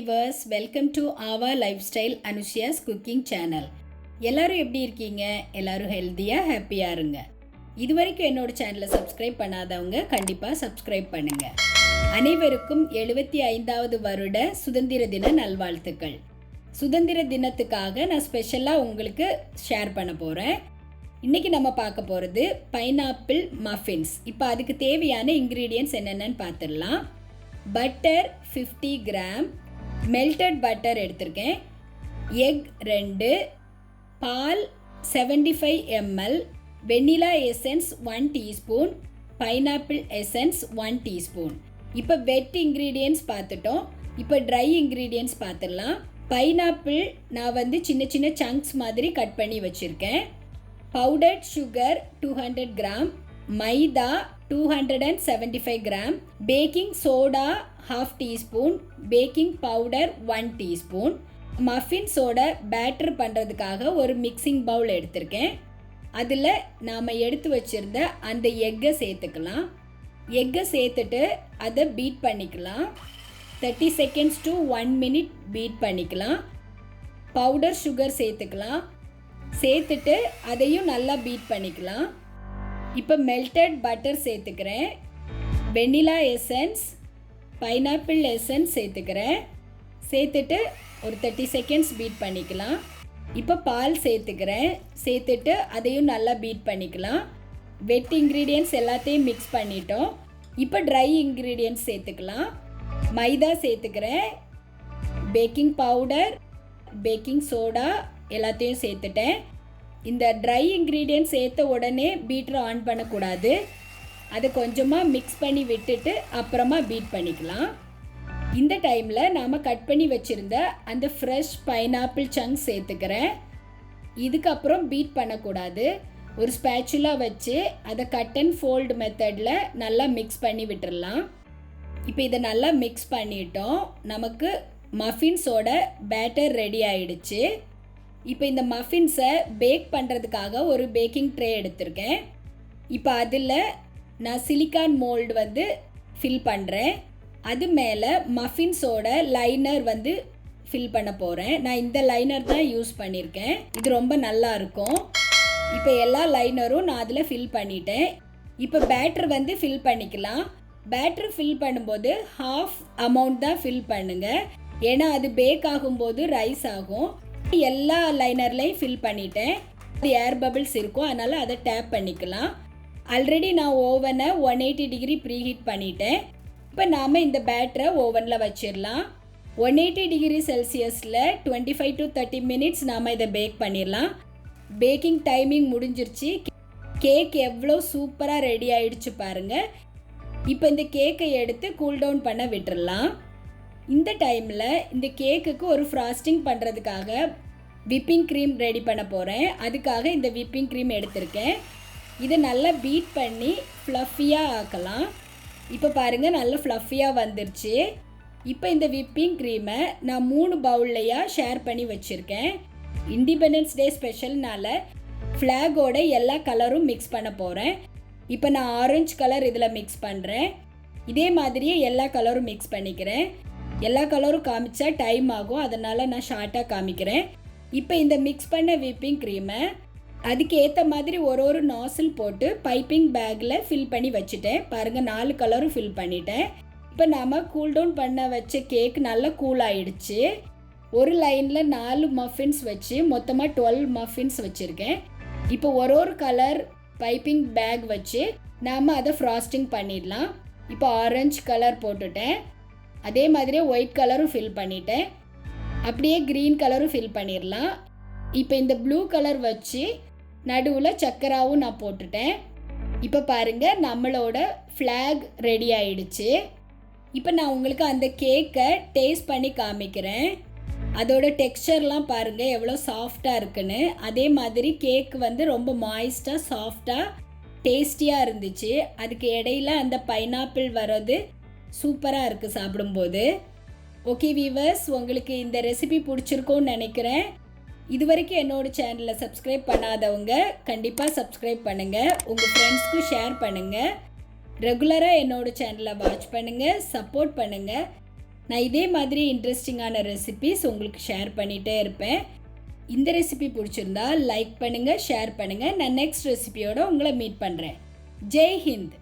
viewers, welcome to AAVA Lifestyle Anushya's cooking channel. எல்லாரும் எப்படி இருக்கீங்க? எல்லாரும் ஹெல்தியா ஹாப்பியா இருங்க. இதுவரைக்கும் என்னோட சேனலை சப்ஸ்கிரைப் பண்ணாதவங்க கண்டிப்பா சப்ஸ்கிரைப் பண்ணுங்க. அனைவருக்கும் 75வது வருட சுதந்திர தின நல்வாழ்த்துக்கள். சுதந்திர தினத்துக்காக நான் ஸ்பெஷலா உங்களுக்கு ஷேர் பண்ண போறேன். இன்னைக்கு நம்ம பார்க்க போறது பைனாப்பிள் மஃபின்ஸ். இப்போ அதுக்கு தேவையான இன்கிரீடியன்ட்ஸ் என்னென்னு பார்த்துடலாம். பட்டர் 50 கிராம், மெல்டட் பட்டர் எடுத்திருக்கேன், எக் 2, பால் 75 ml, vanilla essence 1 teaspoon, pineapple essence 1 teaspoon. இப்போ வெட் இன்க்ரீடியன்ட்ஸ் பார்த்துட்டோம். இப்போ ட்ரை இன்க்ரீடியன்ட்ஸ் பார்த்துடலாம். பைனாப்பிள் நான் சின்ன சின்ன சங்க்ஸ் மாதிரி கட் பண்ணி வச்சுருக்கேன். Powdered sugar 200 gram, maida 275 gram, baking soda 1/2 teaspoon, baking powder 1 teaspoon. மஃபின்ஸோட பேட்டர் பண்ணுறதுக்காக ஒரு மிக்சிங் பவுல் எடுத்திருக்கேன். அதில் நாம் எடுத்து வச்சுருந்த அந்த எக்கை சேர்த்துக்கலாம். எக்கை சேர்த்துட்டு அதை பீட் பண்ணிக்கலாம். 30 செகண்ட்ஸ் to 1 minute பீட் பண்ணிக்கலாம். பவுடர் சுகர் சேர்த்துக்கலாம். சேர்த்துட்டு அதையும் நல்லா பீட் பண்ணிக்கலாம். இப்போ மெல்டட் பட்டர் சேர்த்துக்கிறேன், வெண்ணிலா எசன்ஸ், பைனாப்பிள் எசன்ஸ் சேர்த்துக்கிறேன். சேர்த்துட்டு ஒரு 30 செகண்ட்ஸ் பீட் பண்ணிக்கலாம். இப்போ பால் சேர்த்துக்கிறேன். சேர்த்துட்டு அதையும் நல்லா பீட் பண்ணிக்கலாம். வெட் இன்க்ரீடியன்ட்ஸ் எல்லாத்தையும் மிக்ஸ் பண்ணிட்டோம். இப்போ ட்ரை இன்க்ரீடியன்ட்ஸ் சேர்த்துக்கலாம். மைதா சேர்த்துக்கிறேன், பேக்கிங் பவுடர், பேக்கிங் சோடா எல்லாத்தையும் சேர்த்துட்டேன். இந்த ட்ரை இன்க்ரீடியன்ட் சேர்த்த உடனே பீட்டரை ஆன் பண்ணக்கூடாது. அதை கொஞ்சமாக மிக்ஸ் பண்ணி விட்டுட்டு அப்புறமா பீட் பண்ணிக்கலாம். இந்த டைமில் நாம் கட் பண்ணி வச்சுருந்த அந்த ஃப்ரெஷ் பைனாப்பிள் சங்க்ஸ் சேர்த்துக்கிறேன். இதுக்கப்புறம் பீட் பண்ணக்கூடாது. ஒரு ஸ்பேச்சுலா வச்சு அதை கட் அண்ட் ஃபோல்டு மெத்தடில் நல்லா மிக்ஸ் பண்ணி விட்டுடலாம். இப்போ இதை நல்லா மிக்ஸ் பண்ணிட்டோம். நமக்கு மஃபின்ஸோட பேட்டர் ரெடி ஆயிடுச்சு. இப்போ இந்த மஃபின்ஸை பேக் பண்ணுறதுக்காக ஒரு பேக்கிங் ட்ரே எடுத்திருக்கேன். இப்போ அதில் நான் சிலிக்கான் மோல்டு ஃபில் பண்ணுறேன். அது மேலே மஃபின்ஸோட லைனர் ஃபில் பண்ண போகிறேன். நான் இந்த லைனர் தான் யூஸ் பண்ணியிருக்கேன். இது ரொம்ப நல்லா இருக்கும். இப்போ எல்லா லைனரும் நான் அதில் ஃபில் பண்ணிட்டேன். இப்போ பேட்டர் ஃபில் பண்ணிக்கலாம். பேட்டர் ஃபில் பண்ணும்போது ஹாஃப் அமௌண்ட் தான் ஃபில் பண்ணுங்கள். ஏன்னா அது பேக் ஆகும்போது ரைஸ் ஆகும். எல்லா லைனர்லையும் ஃபில் பண்ணிட்டேன். ஏர் பபிள்ஸ் இருக்கும், அதனால் அதை டேப் பண்ணிக்கலாம். ஆல்ரெடி நான் ஓவனை 180 டிகிரி ப்ரீஹீட் பண்ணிட்டேன். இப்போ நாம் இந்த பேட்டரை ஓவனில் வச்சிடலாம். 180 டிகிரி செல்சியஸில் 25 to 30 மினிட்ஸ் நாம் இதை பேக் பண்ணிடலாம். பேக்கிங் டைமிங் முடிஞ்சிருச்சு. கேக் எவ்வளோ சூப்பராக ரெடி ஆகிடுச்சு பாருங்கள். இப்போ இந்த கேக்கை எடுத்து கூல் டவுன் பண்ண விட்டுடலாம். இந்த டைமில் இந்த கேக்குக்கு ஒரு ஃப்ராஸ்டிங் பண்ணுறதுக்காக விப்பிங் க்ரீம் ரெடி பண்ண போகிறேன். அதுக்காக இந்த விப்பிங் க்ரீம் எடுத்திருக்கேன். இதை நல்லா பீட் பண்ணி ஃப்ளஃபியாக ஆக்கலாம். இப்போ பாருங்கள், நல்லா ஃப்ளஃபியாக வந்துருச்சு. இப்போ இந்த விப்பிங் க்ரீமை நான் 3 பவுல்லையாக ஷேர் பண்ணி வச்சுருக்கேன். இண்டிபெண்டன்ஸ் டே ஸ்பெஷல்னால ஃப்ளாகோட எல்லா கலரும் மிக்ஸ் பண்ண போகிறேன். இப்போ நான் ஆரஞ்சு கலர் இதில் மிக்ஸ் பண்ணுறேன். இதே மாதிரியே எல்லா கலரும் மிக்ஸ் பண்ணிக்கிறேன். எல்லா கலரும் காமிச்சா டைம் ஆகும், அதனால் நான் ஷார்ட்டாக காமிக்கிறேன். இப்போ இந்த மிக்ஸ் பண்ண விப்பிங் க்ரீமை அதுக்கு ஏற்ற மாதிரி ஒரு நாசில் போட்டு பைப்பிங் பேக்கில் ஃபில் பண்ணி வச்சுட்டேன். பாருங்கள், 4 கலரும் ஃபில் பண்ணிட்டேன். இப்போ நாம் கூல் டவுன் பண்ண வச்ச கேக் நல்லா கூல் ஆகிடுச்சு. ஒரு லைனில் 4 மஃபின்ஸ் வச்சு மொத்தமாக 12 மஃபின்ஸ் வச்சுருக்கேன். இப்போ ஒரு கலர் பைப்பிங் பேக் வச்சு நாம் அதை ஃப்ராஸ்டிங் பண்ணிடலாம். இப்போ ஆரஞ்சு கலர் போட்டுட்டேன். அதே மாதிரியே ஒயிட் கலரும் ஃபில் பண்ணிட்டேன். அப்படியே க்ரீன் கலரும் ஃபில் பண்ணிடலாம். இப்போ இந்த ப்ளூ கலர் வச்சு நடுவில் சக்கராவும் நான் போட்டுட்டேன். இப்போ பாருங்கள், நம்மளோட ஃப்ளாக் ரெடி ஆயிடுச்சு. இப்போ நான் உங்களுக்கு அந்த கேக்கை டேஸ்ட் பண்ணி காமிக்கிறேன். அதோட டெக்ஸ்சர்லாம் பாருங்கள் எவ்வளோ சாஃப்டாக இருக்குன்னு. அதே மாதிரி கேக் ரொம்ப மாய்ஸ்டாக சாஃப்டாக டேஸ்டியாக இருந்துச்சு. அதுக்கு இடையில அந்த பைனாப்பிள் வர்றது சூப்பராக இருக்குது சாப்பிடும்போது. ஓகே வீவர்ஸ், உங்களுக்கு இந்த ரெசிபி பிடிச்சிருக்கோன்னு நினைக்கிறேன். இது வரைக்கும் என்னோட சேனலை சப்ஸ்கிரைப் பண்ணாதவங்க கண்டிப்பாக சப்ஸ்கிரைப் பண்ணுங்கள். உங்கள் ஃப்ரெண்ட்ஸ்க்கும் ஷேர் பண்ணுங்கள். ரெகுலராக என்னோட சேனலை வாட்ச் பண்ணுங்கள், சப்போர்ட் பண்ணுங்கள். நான் இதே மாதிரி இன்ட்ரெஸ்டிங்கான ரெசிபீஸ் உங்களுக்கு ஷேர் பண்ணிகிட்டே இருப்பேன். இந்த ரெசிபி பிடிச்சிருந்தா லைக் பண்ணுங்கள், ஷேர் பண்ணுங்கள். நான் நெக்ஸ்ட் ரெசிபியோடு உங்களை மீட் பண்ணுறேன். ஜெய் ஹிந்த்.